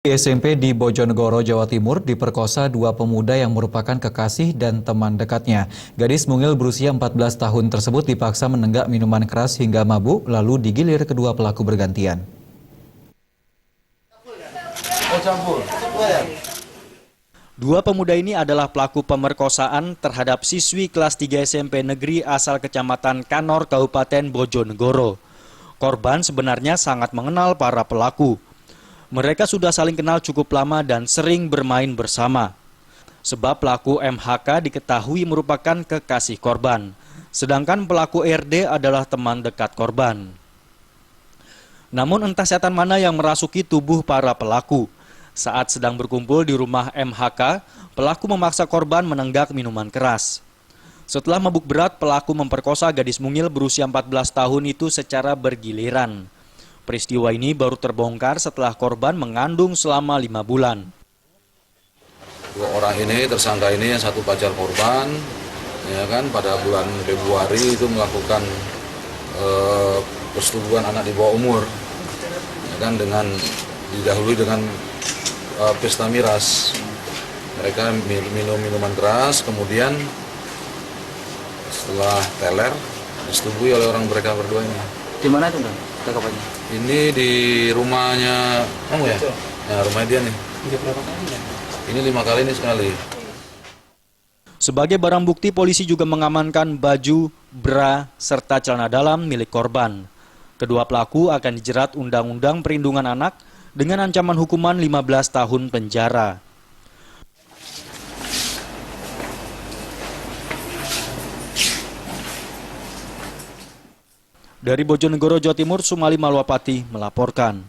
Di SMP di Bojonegoro, Jawa Timur diperkosa dua pemuda yang merupakan kekasih dan teman dekatnya. Gadis mungil berusia 14 tahun tersebut dipaksa menenggak minuman keras hingga mabuk, lalu digilir kedua pelaku bergantian. Dua pemuda ini adalah pelaku pemerkosaan terhadap siswi kelas 3 SMP negeri asal Kecamatan Kanor, Kabupaten Bojonegoro. Korban sebenarnya sangat mengenal para pelaku. Mereka sudah saling kenal cukup lama dan sering bermain bersama. Sebab pelaku MHK diketahui merupakan kekasih korban, sedangkan pelaku RD adalah teman dekat korban. Namun entah setan mana yang merasuki tubuh para pelaku. Saat sedang berkumpul di rumah MHK, pelaku memaksa korban menenggak minuman keras. Setelah mabuk berat, pelaku memperkosa gadis mungil berusia 14 tahun itu secara bergiliran. Peristiwa ini baru terbongkar setelah korban mengandung selama 5 bulan. Dua orang ini, tersangka ini yang satu pacar korban, ya kan, pada bulan Februari itu melakukan persetubuhan anak di bawah umur, ya kan, dengan didahului dengan pesta miras. Mereka minum minuman keras, kemudian setelah teler disetubui oleh orang mereka berdua ini. Di mana itu, Bang? Tangkapannya? Ini di rumahnya kamu ya? Nah, rumah dia nih. Ini 5 kali ini sekali. Sebagai barang bukti, polisi juga mengamankan baju, bra, serta celana dalam milik korban. Kedua pelaku akan dijerat Undang-Undang Perlindungan Anak dengan ancaman hukuman 15 tahun penjara. Dari Bojonegoro, Jawa Timur, Sumali Malwapati melaporkan.